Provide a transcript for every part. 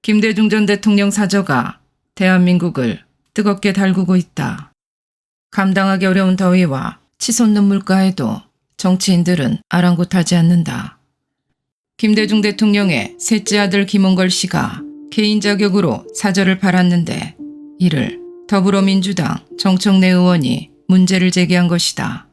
김대중 전 대통령 사저가 대한민국을 뜨겁게 달구고 있다. 감당하기 어려운 더위와 치솟는 물가에도 정치인들은 아랑곳하지 않는다. 김대중 대통령의 셋째 아들 김홍걸 씨가 개인 자격으로 사저를 팔았는데 이를 더불어민주당 정청래 의원이 문제를 제기한 것이다.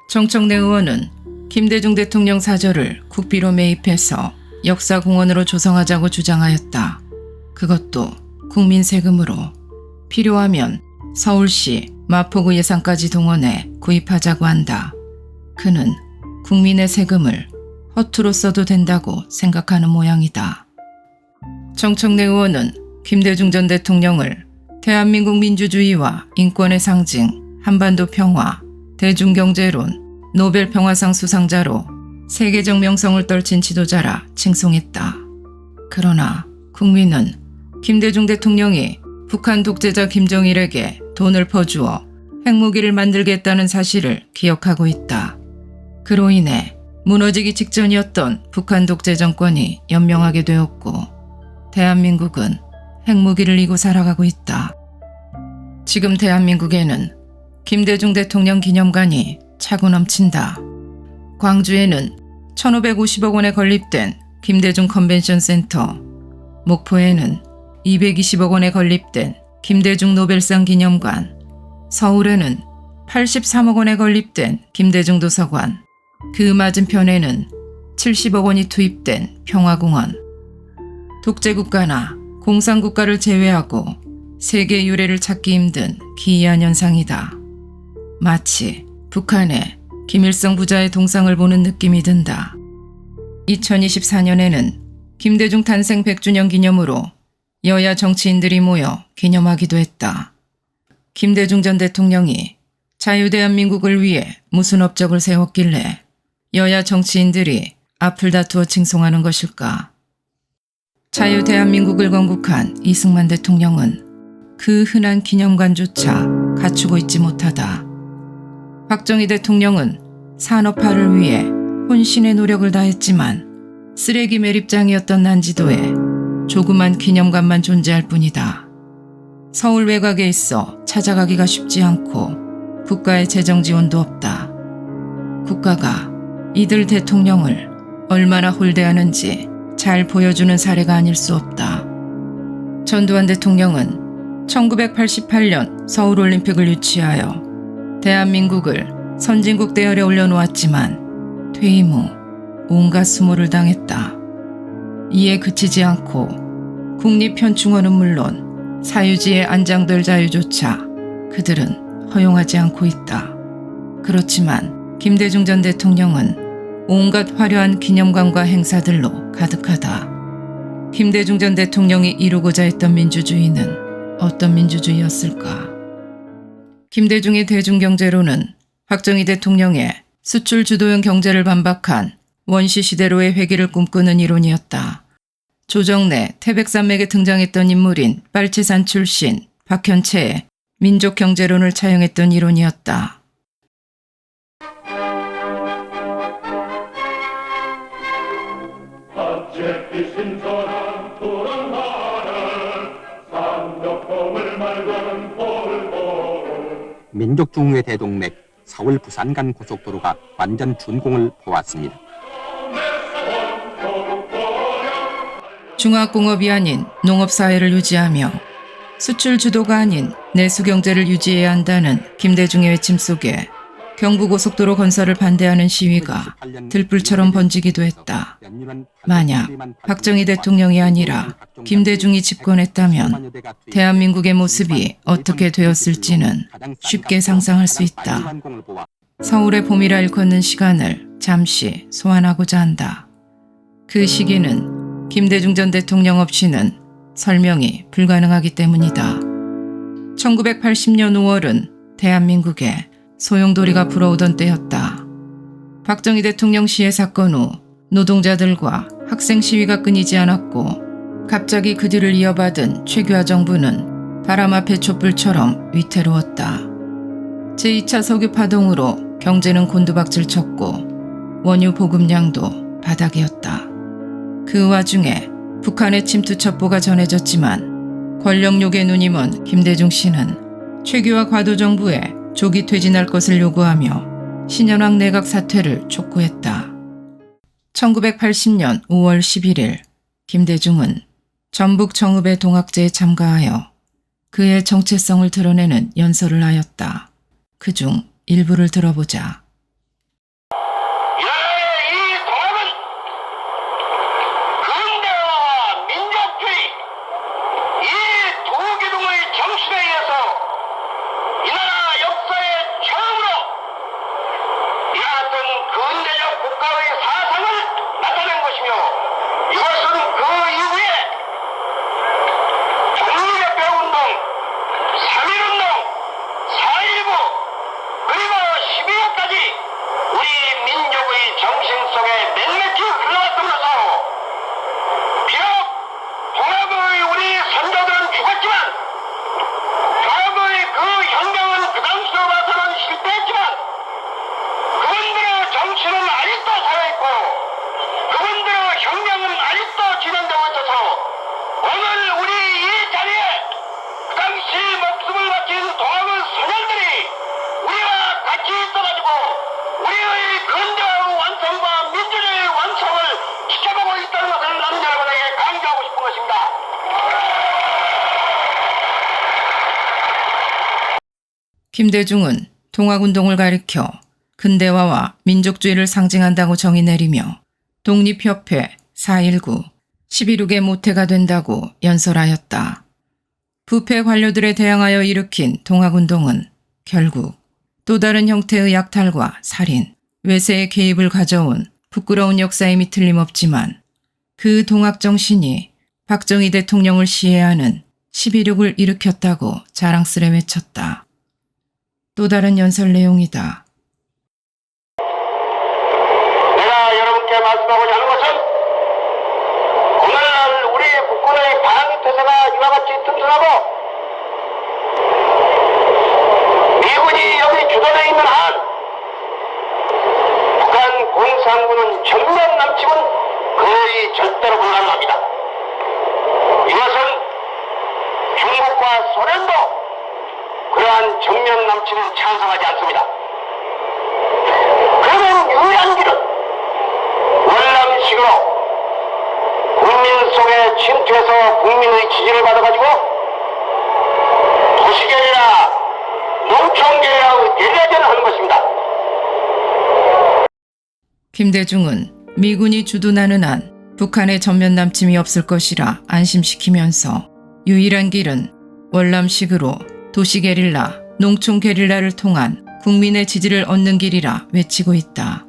정청래 의원은 김대중 대통령 사저를 국비로 매입해서 역사공원으로 조성하자고 주장하였다. 그것도 국민 세금으로. 필요하면 서울시, 마포구 예산까지 동원해 구입하자고 한다. 그는 국민의 세금을 허투루 써도 된다고 생각하는 모양이다. 정청래 의원은 김대중 전 대통령을 대한민국 민주주의와 인권의 상징, 한반도 평화, 대중경제론, 노벨 평화상 수상자로 세계적 명성을 떨친 지도자라 칭송했다. 그러나 국민은 김대중 대통령이 북한 독재자 김정일에게 돈을 퍼주어 핵무기를 만들겠다는 사실을 기억하고 있다. 그로 인해 무너지기 직전이었던 북한 독재 정권이 연명하게 되었고 대한민국은 핵무기를 이고 살아가고 있다. 지금 대한민국에는 김대중 대통령 기념관이 차고 넘친다. 광주에는 1,550억 원에 건립된 김대중 컨벤션 센터, 목포에는 220억 원에 건립된 김대중 노벨상 기념관, 서울에는 83억 원에 건립된 김대중 도서관, 그 맞은편에는 70억 원이 투입된 평화공원. 독재국가나 공산국가를 제외하고 세계 유례를 찾기 힘든 기이한 현상이다. 마치 북한의 김일성 부자의 동상을 보는 느낌이 든다. 2024년에는 김대중 탄생 100주년 기념으로 여야 정치인들이 모여 기념하기도 했다. 김대중 전 대통령이 자유대한민국을 위해 무슨 업적을 세웠길래 여야 정치인들이 앞을 다투어 칭송하는 것일까? 자유대한민국을 건국한 이승만 대통령은 그 흔한 기념관조차 갖추고 있지 못하다. 박정희 대통령은 산업화를 위해 혼신의 노력을 다했지만 쓰레기 매립장이었던 난지도에 조그만 기념관만 존재할 뿐이다. 서울 외곽에 있어 찾아가기가 쉽지 않고 국가의 재정 지원도 없다. 국가가 이들 대통령을 얼마나 홀대하는지 잘 보여주는 사례가 아닐 수 없다. 전두환 대통령은 1988년 서울올림픽을 유치하여 대한민국을 선진국 대열에 올려놓았지만 퇴임 후 온갖 수모를 당했다. 이에 그치지 않고 국립현충원은 물론 사유지에 안장될 자유조차 그들은 허용하지 않고 있다. 그렇지만 김대중 전 대통령은 온갖 화려한 기념관과 행사들로 가득하다. 김대중 전 대통령이 이루고자 했던 민주주의는 어떤 민주주의였을까? 김대중의 대중경제론은 박정희 대통령의 수출 주도형 경제를 반박한 원시시대로의 회귀를 꿈꾸는 이론이었다. 조정래, 태백산맥에 등장했던 인물인 빨치산 출신 박현채의 민족경제론을 차용했던 이론이었다. 민족중흥의 대동맥 서울 부산 간 고속도로가 완전 준공을 보았습니다. 중화공업이 아닌 농업사회를 유지하며 수출 주도가 아닌 내수경제를 유지해야 한다는 김대중의 외침 속에 경부고속도로 건설을 반대하는 시위가 들불처럼 번지기도 했다. 만약 박정희 대통령이 아니라 김대중이 집권했다면 대한민국의 모습이 어떻게 되었을지는 쉽게 상상할 수 있다. 서울의 봄이라 일컫는 시간을 잠시 소환하고자 한다. 그 시기는 김대중 전 대통령 없이는 설명이 불가능하기 때문이다. 1980년 5월은 대한민국에 소용돌이가 불어오던 때였다. 박정희 대통령 시해 사건 후 노동자들과 학생 시위가 끊이지 않았고 갑자기 그 뒤를 이어받은 최규하 정부는 바람 앞에 촛불처럼 위태로웠다. 제2차 석유 파동으로 경제는 곤두박질 쳤고 원유 보급량도 바닥이었다. 그 와중에 북한의 침투 첩보가 전해졌지만 권력욕에 눈이 먼 김대중 씨는 최규하 과도정부에 조기 퇴진할 것을 요구하며 신현황 내각 사퇴를 촉구했다. 1980년 5월 11일 김대중은 전북 정읍의 동학제에 참가하여 그의 정체성을 드러내는 연설을 하였다. 그중 일부를 들어보자. 이 동학은 근대화와 민족주의 이 두 기둥의 정신에 의해서 이 나라 역사의 처음으로 이와 같은 근대적 국가의 사상을 나타낸 것이며 이것은 그 이후에 독립협회운동, 3.1운동, 4.19 그리고 12.25까지 우리 민족의 정신 속에 맹맥히 흘러왔음으로써 비록 동학의 우리 선조들은 죽었지만 동학의 그 혁명은 그 당시로 봐서는 실패했지만 그분들의 정신은 아직도 살아있고 그분들의 혁명은 아직도 진행되고 있어서 오늘 우리 이 자리에 그 당시 목숨을 바친 동학의 소년들이 우리와 같이 있어가지고 우리의 근대화의 완성과 민주주의의 완성을 지켜보고 있다는 것을 나는 여러분에게 강조하고 싶은 것입니다. 김대중은 동학운동을 가리켜 근대화와 민족주의를 상징한다고 정의 내리며 독립협회 4.19, 11.6의 모태가 된다고 연설하였다. 부패 관료들에 대항하여 일으킨 동학운동은 결국 또 다른 형태의 약탈과 살인, 외세의 개입을 가져온 부끄러운 역사임이 틀림없지만 그 동학 정신이 박정희 대통령을 시해하는 12.6을 일으켰다고 자랑스레 외쳤다. 또 다른 연설 내용이다. 내가 여러분께 말씀하고자 하는 것은 오늘날 우리 국군의 방위 태세가 이와 같이 튼튼하고 미군이 여기 주둔해 있는 한 북한 공산군은 정면 남침은 거의 절대로 불가능합니다. 이것은 중국과 소련도 그러한 정면 남침을 찬성하지 않습니다. 그러면 유일한 길은 월남식으로 국민 속에 침투해서 국민의 지지를 받아가지고 도시계리나 농촌계리나 게리라전을 하는 것입니다. 김대중은 미군이 주둔하는 한 북한의 전면 남침이 없을 것이라 안심시키면서 유일한 길은 월남식으로 도시 게릴라, 농촌 게릴라를 통한 국민의 지지를 얻는 길이라 외치고 있다.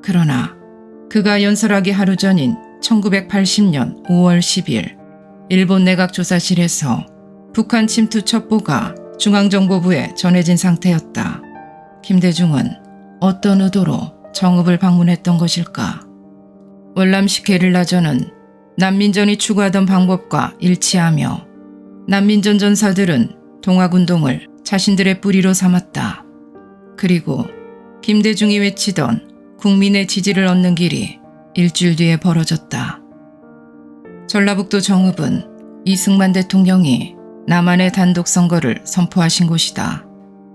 그러나 그가 연설하기 하루 전인 1980년 5월 10일 일본 내각조사실에서 북한 침투 첩보가 중앙정보부에 전해진 상태였다. 김대중은 어떤 의도로 정읍을 방문했던 것일까? 월남식 게릴라전은 난민전이 추구하던 방법과 일치하며 난민전 전사들은 동학운동을 자신들의 뿌리로 삼았다. 그리고 김대중이 외치던 국민의 지지를 얻는 길이 일주일 뒤에 벌어졌다. 전라북도 정읍은 이승만 대통령이 남한의 단독 선거를 선포하신 곳이다.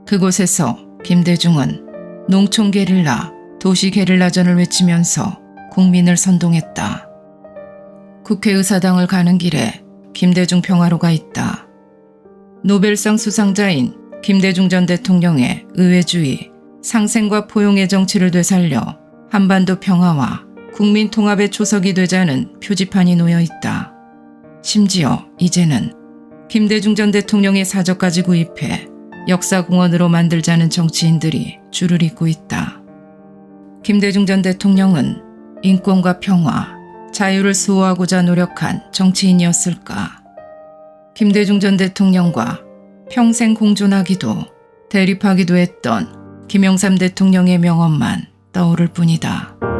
그곳에서 김대중은 농촌 게릴라, 도시 게릴라전을 외치면서 국민을 선동했다. 국회의사당을 가는 길에 김대중 평화로가 있다. 노벨상 수상자인 김대중 전 대통령의 의회주의, 상생과 포용의 정치를 되살려 한반도 평화와 국민 통합의 초석이 되자는 표지판이 놓여 있다. 심지어 이제는 김대중 전 대통령의 사저까지 구입해 역사공원으로 만들자는 정치인들이 줄을 잇고 있다. 김대중 전 대통령은 인권과 평화, 자유를 수호하고자 노력한 정치인이었을까? 김대중 전 대통령과 평생 공존하기도 대립하기도 했던 김영삼 대통령의 명언만 떠오를 뿐이다.